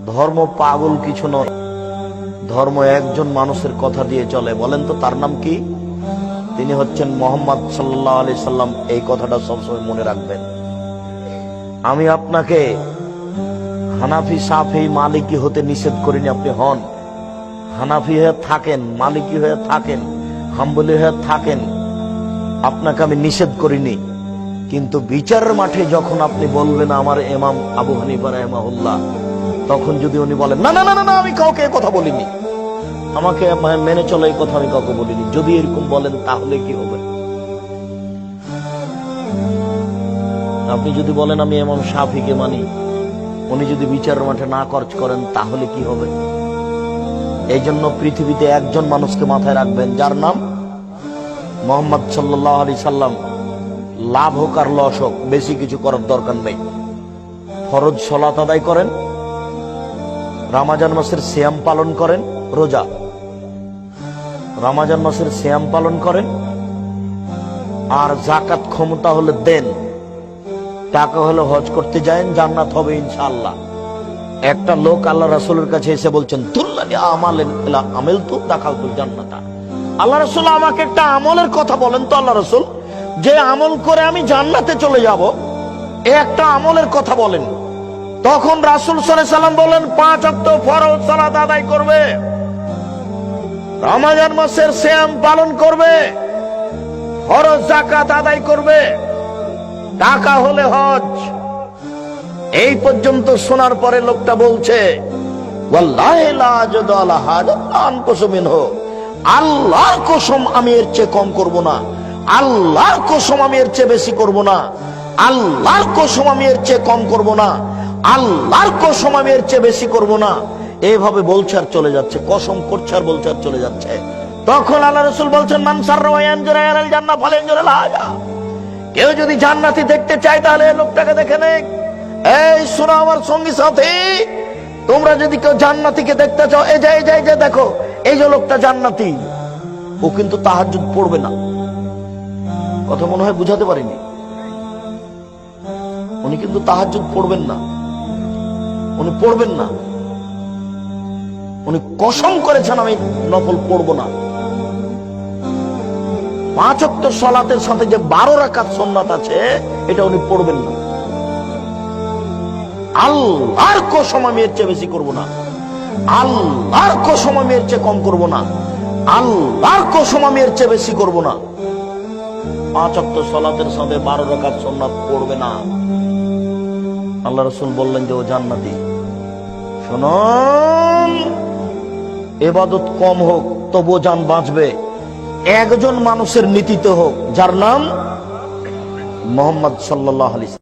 ধর্ম পাগল কিছু নয়, ধর্ম একজন মানুষের কথা দিয়ে চলে। বলেন তো তার নাম কি? তিনি হচ্ছেন মুহাম্মদ সাল্লাল্লাহু আলাইহি সাল্লাম। এই কথাটা সবসময় মনে রাখবেন। আমি আপনাকে হানাফি, শাফি, মালিকি হতে নিষেধ করিনি। আপনি হন, হানাফি হয়ে থাকেন, মালিকি হয়ে থাকেন, হাম্বলি হয়ে থাকেন, আপনাকে আমি নিষেধ করিনি। কিন্তু বিচারের মাঠে যখন আপনি বলবেন আমার ইমাম আবু হানিফা রাহিমাহুল্লাহ, তখন যদি উনি বলেন না না না না আমি কাউকে এই কথা বলিনি, আমাকে মেনে চলো এই কথা আমি কাউকে বলিনি, যদি এরকম বলেন তাহলে কি হবে? আপনি যদি বলেন আমি ইমাম শাফিকে মানি, উনি যদি বিচারের মাঠে না খরচ করেন তাহলে কি হবে? এই জন্য পৃথিবীতে একজন মানুষকে মাথায় রাখবেন, যার নাম মুহাম্মদ সাল্লাল্লাহু আলাইহি সাল্লাম। লাভ হোক আর লস হোক, বেশি কিছু করার দরকার নেই। ফরজ সালাত আদায় করেন, রমজান মাসের সিয়াম পালন করেন, রোজা, রমজান মাসের সিয়াম পালন করেন, আর যাকাত ক্ষমতা হলে দেন, টাকা হলে হজ করতে যায়েন, জান্নাত হবে ইনশাআল্লাহ। একটা লোক আল্লাহ রাসূলের কাছে এসে বলছেন তুল্লানি আমালেন ইলা আমিলতু দাখালতুল জান্নাতা। আল্লাহ রাসূল আমাকে একটা আমলের কথা বলেন তো আল্লাহ রাসূল, যে আমল করে আমি জান্নাতে চলে যাব, এই একটা আমলের কথা বলেন। তখন রাসূল সাল্লাল্লাহু আলাইহি সাল্লাম বলেন 5 ওয়াক্ত ফরজ সালাত আদায় করবে, রমজান মাসের সিয়াম পালন করবে, ফরজ যাকাত আদায় করবে, টাকা হলে হজ। এই পর্যন্ত শোনার পরে লোকটা বলছে ওয়াল্লাহি লা আজদু আলা হাদা আনকুসু মিনহু, আল্লাহর কসম আমি এর চেয়ে কম করব না, আল্লাহর কসম আমি এর চেয়ে বেশি করব না, আল্লাহর কসম আমি এর চেয়ে কম করব না, আল্লাহর কসম আমি এর চেয়ে বেশি করব না। এইভাবে বলছে আর চলে যাচ্ছে, কসম করছে আর বলছে আর চলে যাচ্ছে। তখন আল্লাহ রাসূল বলছেন মান সাররা ওয়া ইয়ানজুরা ইলাল জান্নাহ ফালিয়ানজুর ইলা হাযা। কেউ যদি জান্নাতি দেখতে চায় তাহলে এই লোকটাকে দেখে নেক। এই শোনো আমার সঙ্গী সাথী, তোমরা যদি কেউ জান্নাতীকে দেখতে চাও, এই যে দেখো, এই যে লোকটা জান্নাতি, ও কিন্তু তাহাজ্জুদ পড়বে না। কথা মনে হয় বুঝাতে পারিনি। উনি কিন্তু তাহাজ্জুদ পড়বেন না, উনি পড়বেন না, উনি কসম করেছেন আমি নফল পড়বো না। 5 ওয়াক্ত সালাতের সাথে যে 12 রাকাত সুন্নাত আছে এটা উনি পড়বেন না। আল্লাহর কসম আমি এর চেয়ে বেশি করব না, আল্লাহর কসম আমি এর চেয়ে কম করব না, আল্লাহর কসম আমি এর চেয়ে বেশি করব না। 5 ওয়াক্ত সালাতের সাথে 12 রাকাত সুন্নাত পড়বে না। আল্লাহ রাসূল বললেন যে ও জান্নাতি। শুনুন, ইবাদত কম হোক তবু জান বাঁচবে, একজন মানুষের নীতিতে হোক, যার নাম মুহাম্মদ সাল্লাল্লাহু আলাইহি